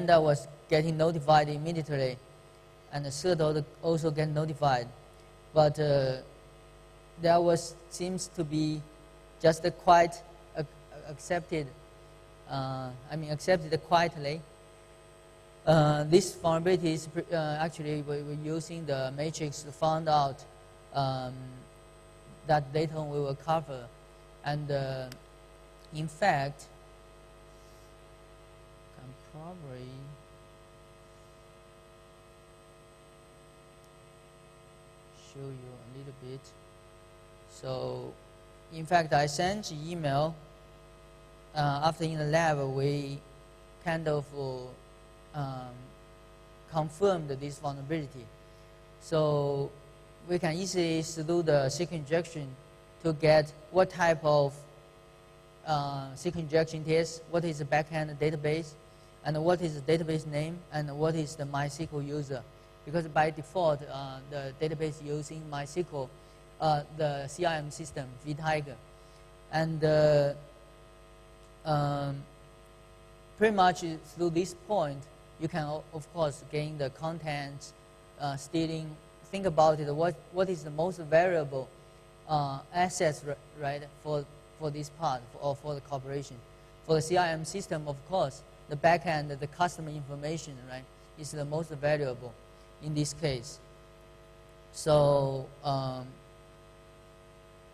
lambda was getting notified immediately, and the third also get notified. But there seems to be just quite accepted. Accepted quietly. This vulnerability is actually we're using the matrix to find out that later on we will cover, and in fact, I can probably show you a little bit. So, in fact, I sent email after in the lab we kind of confirmed this vulnerability. So we can easily do the secret injection to get what type of secret injection it is, what is the backend database, and what is the database name, and what is the MySQL user. Because by default, the database using MySQL, the CRM system, vTiger. And pretty much through this point, you can, of course, gain the content, stealing. Think about it. What is the most valuable assets, right, for this part or for the corporation? For the CRM system, of course, the backend, the customer information, right, is the most valuable in this case. So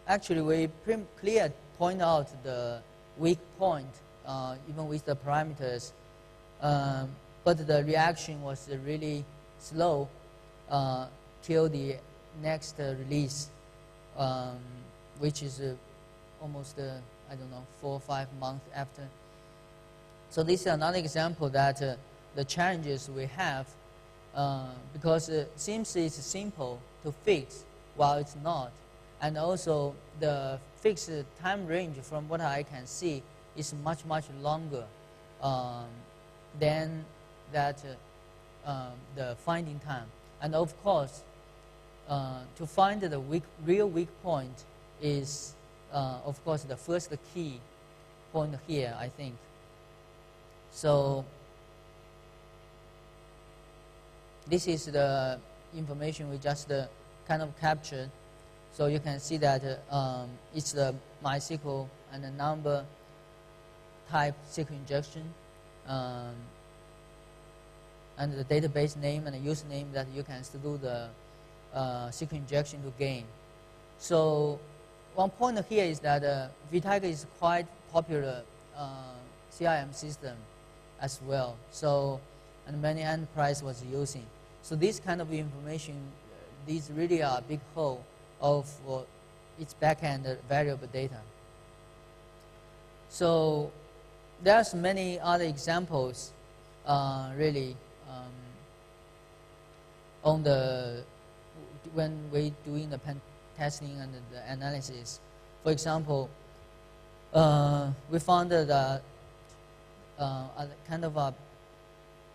actually, we pretty clear point out the weak point, even with the parameters. But the reaction was really slow till the next release, which is almost, I don't know, 4 or 5 months after. So this is another example that the challenges we have, because it seems it's simple to fix while it's not. And also the fixed time range, from what I can see, is much, much longer than that the finding time. And of course, to find the real weak point is, of course, the first key point here, I think. So this is the information we just kind of captured. So you can see that it's the MySQL and the number type secret injection, and the database name and the username that you can do the secret injection to gain. So one point here is that vTiger is quite popular CRM system as well. So, and many enterprise was using. So this kind of information, these really are a big hole of its backend variable data. So there's many other examples really on the when we doing the pen testing and the analysis. For example, we found that a kind of a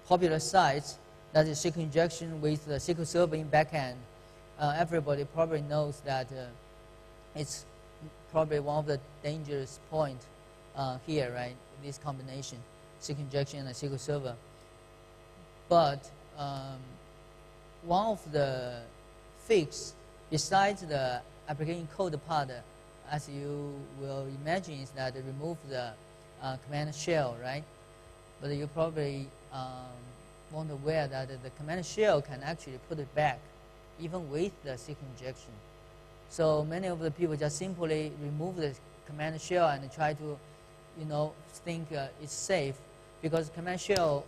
popular site that is SQL injection with the SQL Server in backend. Everybody probably knows that it's probably one of the dangerous point here, right? This combination, SQL injection and SQL Server. But one of the fix, besides the application code part, as you will imagine, is that remove the command shell, right? But you probably won't aware that the command shell can actually put it back, even with the SQL injection. So many of the people just simply remove the command shell and try to, think it's safe, because command shell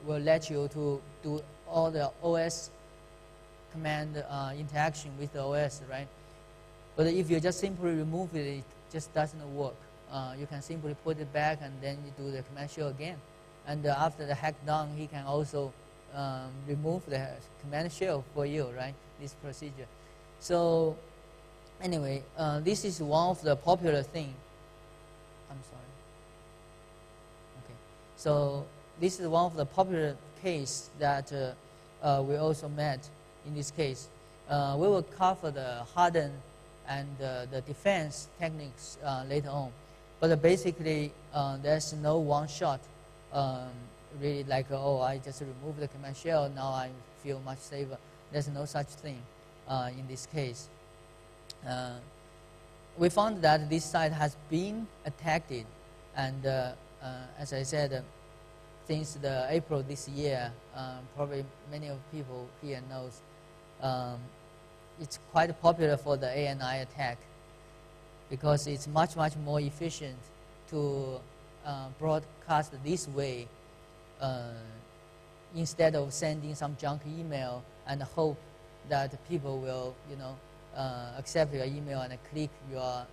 will let you to do all the OS command interaction with the OS, right? But if you just simply remove it, it just doesn't work. You can simply put it back and then you do the command shell again. And after the hack done, he can also remove the command shell for you, right? This procedure. So anyway, this is one of the popular thing. I'm sorry. Okay. So this is one of the popular case that we also met in this case. We will cover the harden and the defense techniques later on. But basically, there's no one-shot really like, oh, I just removed the command shell, now I feel much safer. There's no such thing in this case. We found that this site has been attacked, and as I said, since the April this year, probably many of people here knows, it's quite popular for the ANI attack, because it's much more efficient to broadcast this way instead of sending some junk email and hope that people will, accept your email and click your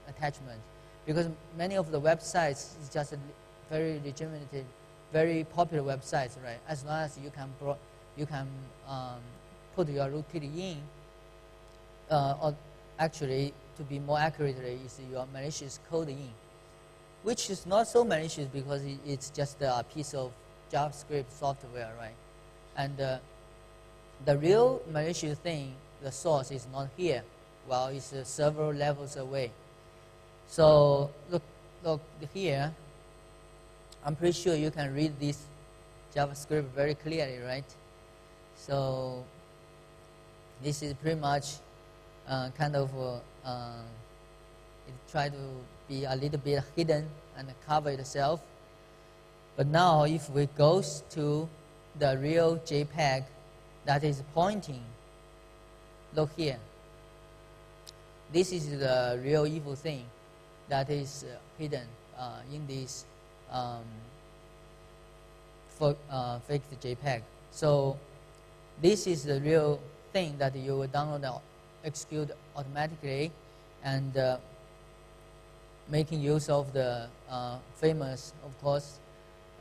attachment. Because many of the websites is just very legitimate, very popular websites, right? As long as you can put your rootkit in, or actually, to be more accurately, is your malicious code in, which is not so malicious because it's just a piece of JavaScript software, right? And the real malicious thing, the source, is not here. Well, it's several levels away. So look here. I'm pretty sure you can read this JavaScript very clearly, right? So this is pretty much kind of it try to be a little bit hidden and cover itself. But now if we go to the real JPEG that is pointing, look here. This is the real evil thing that is hidden in this faked JPEG. So this is the real thing that you will download and execute automatically, and making use of the famous, of course,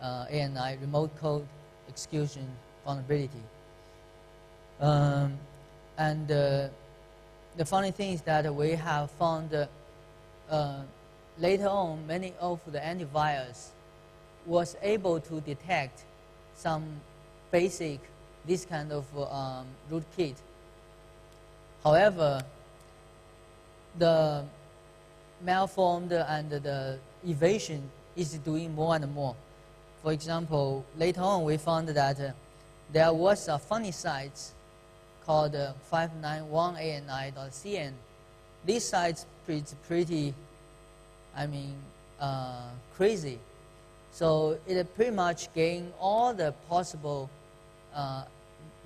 ANI remote code execution vulnerability. And the funny thing is that we have found later on many of the antivirus was able to detect some basic this kind of rootkit. However, the malformed and the evasion is doing more and more. For example, later on we found that there was a funny site called 591ani.cn. This site is pretty, crazy. So it pretty much gained all the possible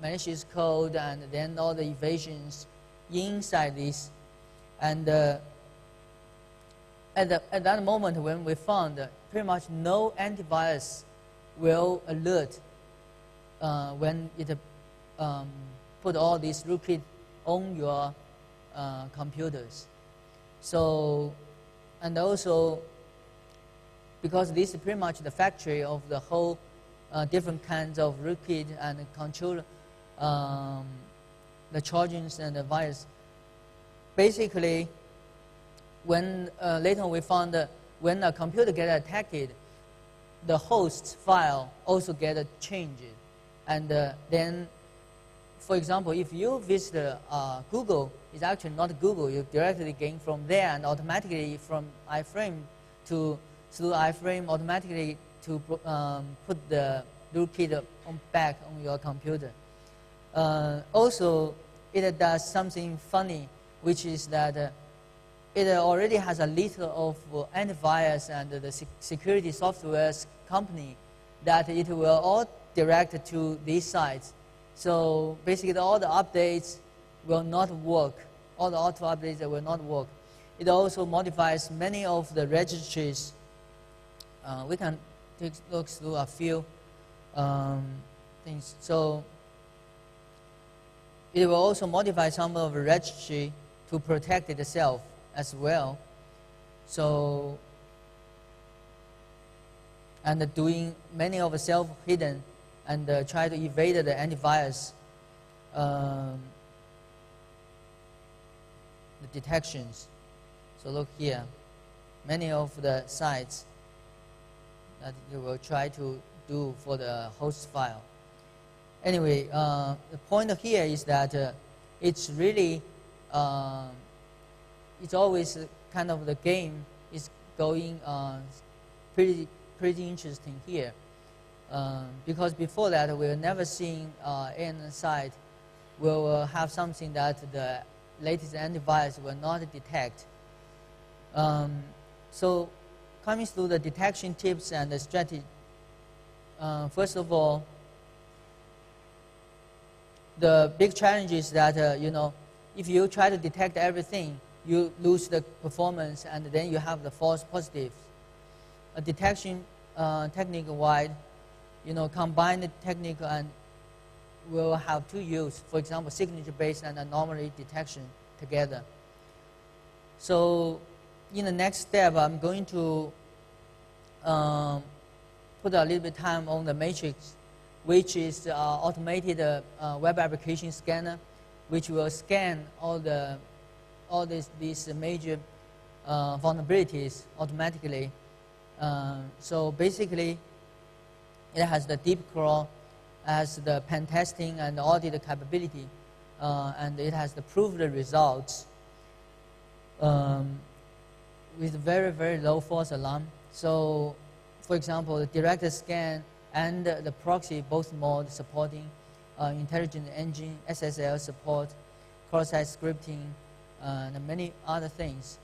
malicious code and then all the evasions inside this. And at that moment when we found pretty much no antivirus will alert when it put all these rootkit on your computers. So, and also because this is pretty much the factory of the whole different kinds of rootkit and control the Trojans and the virus. Basically, when later on we found that when a computer gets attacked, the host file also gets changed. And then, for example, if you visit Google, it's actually not Google. You directly gain from there and automatically from iframe through iframe automatically to put the rootkit back on your computer. Also, it does something funny, which is that it already has a little of antivirus and the security software company that it will all direct to these sites. So basically all the updates will not work. All the auto updates will not work. It also modifies many of the registries. We can take a look through a few things. So it will also modify some of the registry to protect itself as well. So, and doing many of the self-hidden and try to evade the antivirus the detections. So look here, many of the sites that you will try to do for the host file. Anyway, the point here is that it's really it's always kind of the game is going pretty interesting here. Because before that we were never seeing in the site we will have something that the latest antivirus will not detect. So coming through the detection tips and the strategy, first of all, the big challenge is that you know, if you try to detect everything, you lose the performance, and then you have the false positives. A detection technique-wide, you know, combined technique and will have two use. For example, signature-based and anomaly detection together. So, in the next step, I'm going to put a little bit time on the matrix, which is automated web application scanner, which will scan all these major vulnerabilities automatically. So basically, it has the deep crawl, has the pen testing and audit capability, and it has the proved results with very, very low false alarm. So, for example, the direct scan and the proxy, both modes supporting intelligent engine, SSL support, cross-site scripting, and many other things.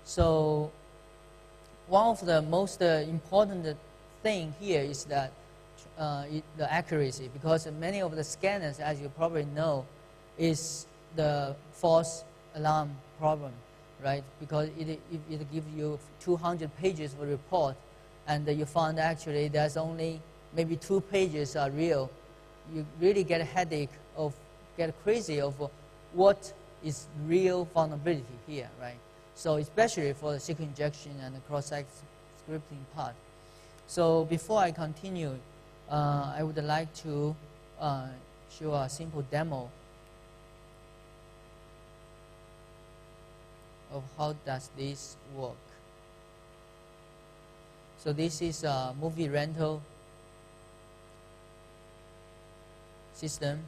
So one of the most important thing here is that the accuracy, because many of the scanners, as you probably know, is the false alarm problem, right? Because it gives you 200 pages of report, and you found actually there's only maybe 2 pages are real. You really get a headache of, get crazy of what is real vulnerability here, right? So especially for the secret injection and the cross-site scripting part. So before I continue, I would like to show a simple demo of how does this work. So this is a movie rental system.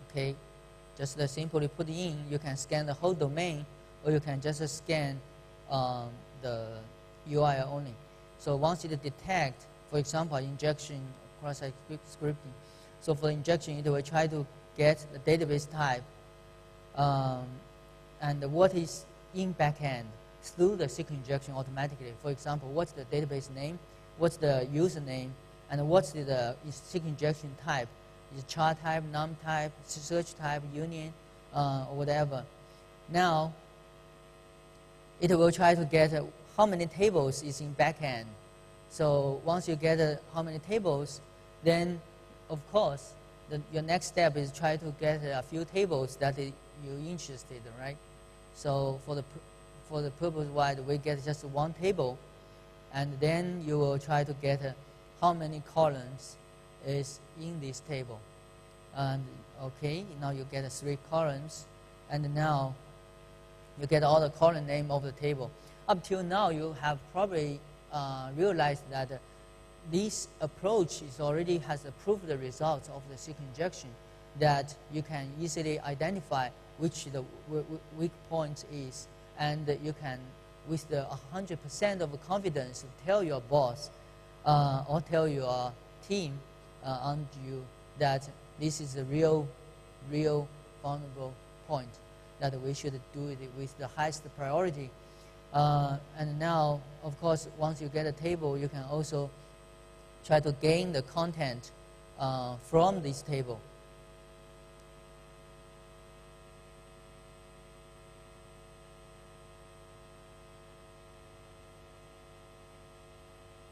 Okay, just simply put in. You can scan the whole domain, or you can just scan the UI only. So once it detects, for example, injection cross-site scripting. So for injection, it will try to get the database type and what is in backend through the secret injection automatically. For example, what's the database name, what's the username, and what's the secret injection type. Is it char type, num type, search type, union, or whatever. Now, it will try to get how many tables is in backend. So once you get how many tables, then of course your next step is try to get a few tables that you're interested in, right? So for the purpose wide, we get just one table, and then you will try to get how many columns is in this table. And okay, now you get 3 columns, and now you get all the column name of the table. Up till now, you have probably realized that this approach is already has proved the results of the secret injection, that you can easily identify which the weak point is, and you can, with the 100% of confidence, tell your boss or tell your team under you that this is a real vulnerable point, that we should do it with the highest priority. And now, of course, once you get a table, you can also try to gain the content from this table.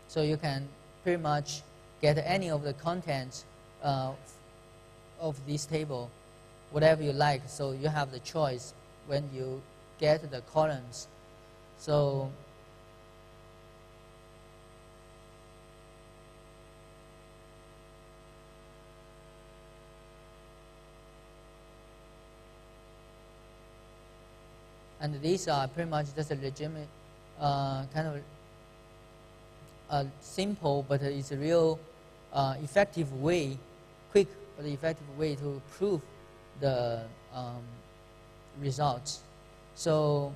So you can pretty much get any of the content of this table, whatever you like. So you have the choice when you get the columns. So and these are pretty much just a legitimate kind of simple, but it's a real effective way, quick but effective way to prove the results. So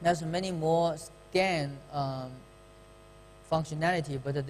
there's many more scan functionality, but then